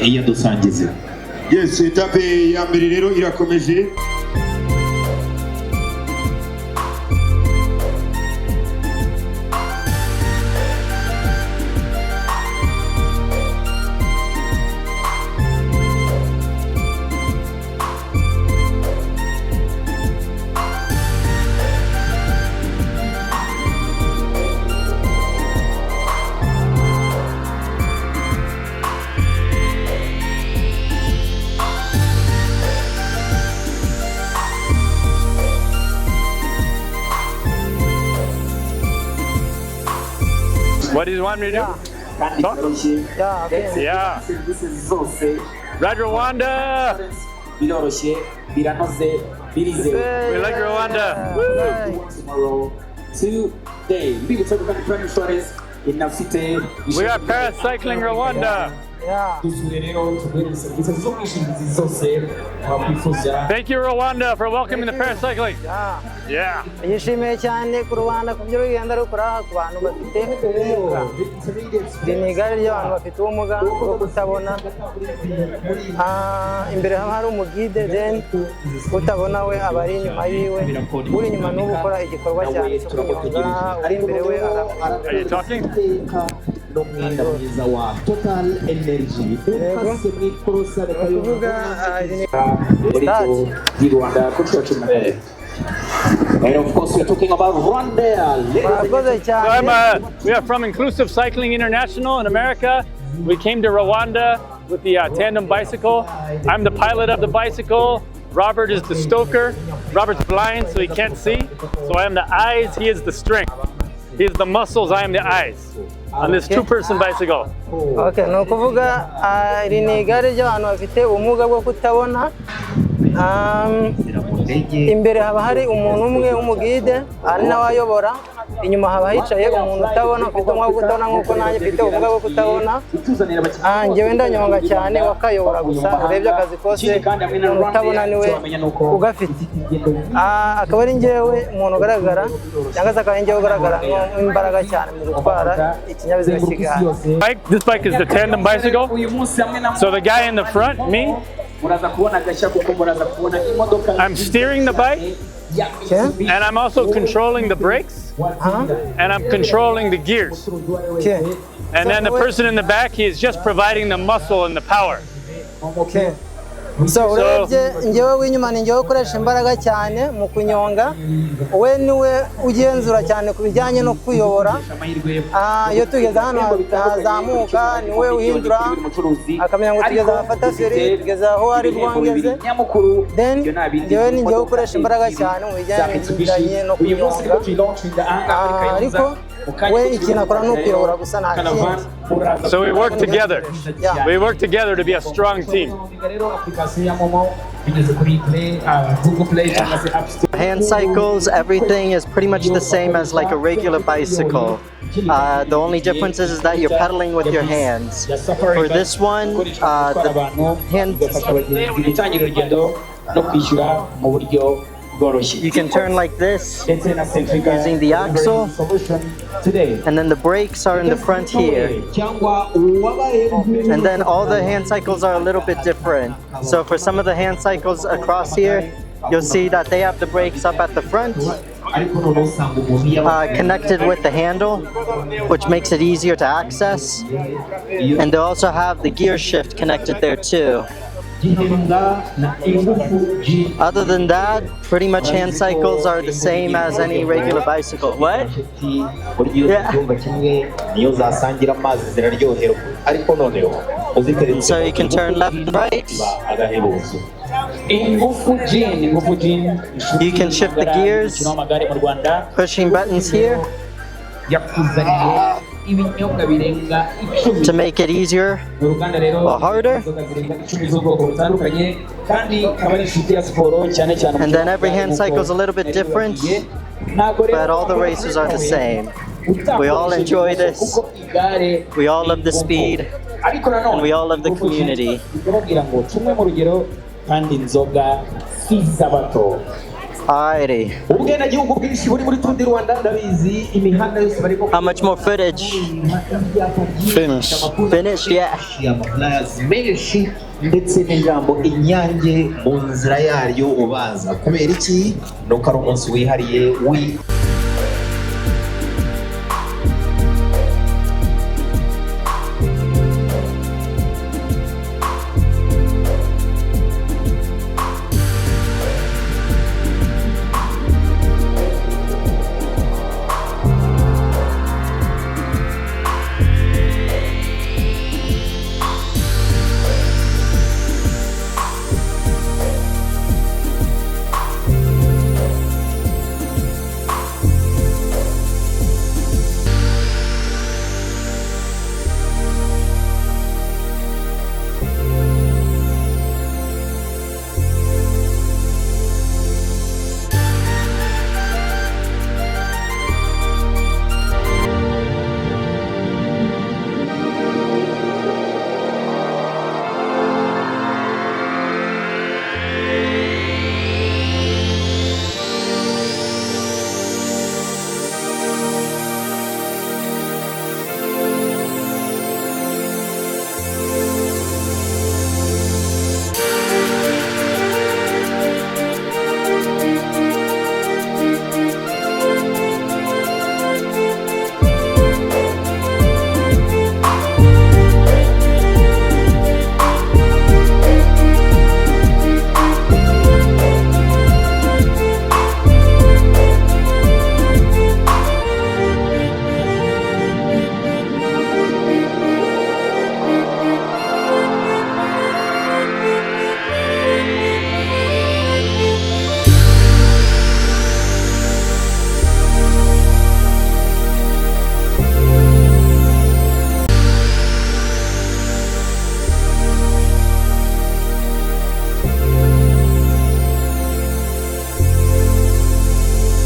yadusangize. Yes, etape ya mbere rero irakomeje. What do you want me to do? Talk? Yeah, okay. Yeah. Red Rwanda! We like Rwanda! Woo! Tomorrow, today, we are paracycling Rwanda! Yeah. Thank you, Rwanda, for welcoming the paracycling. Yeah. Yishimiye cyane ku Rwanda ku byo rugenda rukora ku bantu bafite ubumuga. Ni igare ry'abantu bafite ubumuga bwo kutabona. Imbere haba hari umugide, then utabona we aba ari inyuma yiwe. Uri inyuma ni gukora igikorwa cyane cyo kunyonga, uri imbere we Are you talking? Total energy. And of course, we're talking about Rwanda. We are from Inclusive Cycling International in America. We came to Rwanda with the tandem bicycle. I'm the pilot of the bicycle. Robert is the stoker. Robert's blind, so he can't see. So I am the eyes, he is the strength. He is the muscles, I am the eyes. On this two-person bicycle. Okay, no kuvuga iri ni igare ry'abantu bafite ubumuga bwo kutabona. Imbere haba hari umuntu umwe w'umugide ari nawe ayobora, inyuma haba hicaye umuntu utabona ufite ubumuga bwo kutabona nk'uko nanjye mfite ubumuga bwo kutabona. Njyewe ndanyonga cyane wakayobora gusa, urebye akazi kose umuntu utabona niwe ugafite. Akaba ari njyewe umuntu ugaragara cyangwa se akaba ari njyewe ugaragara nk'imbaraga cyane mu gutwara ikinyabiziga cy'igare. This bike is the tandem bicycle. So the guy in the front, me, I'm steering the bike, and I'm also controlling the brakes, and I'm controlling the gears. And then the person in the back, he is just providing the muscle and the power. So urebye njyewe w'inyuma ni njyewe ukoresha imbaraga cyane mu kunyonga, we niwe ugenzura cyane ku bijyanye no kuyobora. Iyo tugeze hano hazamuka niwe uhindura akamenya ngo tugeze ahafata feri, tugeze aho ari bwongeze, then njyewe ni njyewe ukoresha imbaraga cyane mu bijyanye no kunyonga. Ariko we ikintu akora ni ukuyobora gusa nta kindi. So we work together. We work together to be a strong team. Hand cycles, everything is pretty much the same as like a regular bicycle. The only difference is that you're pedaling with your hands. For this one, the hand, you can turn like this using the axle, and then the brakes are in the front here. And then all the hand cycles are a little bit different. So for some of the hand cycles across here, you'll see that they have the brakes up at the front, connected with the handle, which makes it easier to access. And they also have the gear shift connected there too. Other than that, pretty much hand cycles are the same as any regular bicycle. What? Yeah. So you can turn left and right. You can shift the gears, pushing buttons here to make it easier or harder. And then every hand cycle is a little bit different, but all the races are the same. We all enjoy this. We all love the speed, and we all love the community. Alrighty. ubwenegihugu bwinshi buri muri Tour du Rwanda ndabizi imihanda yose barimo. How much more footage? Finished, yeah. menshi ndetse n'ijambo inyange mu nzira yaryo ubaza kubera iki nuko ari umunsi wihariye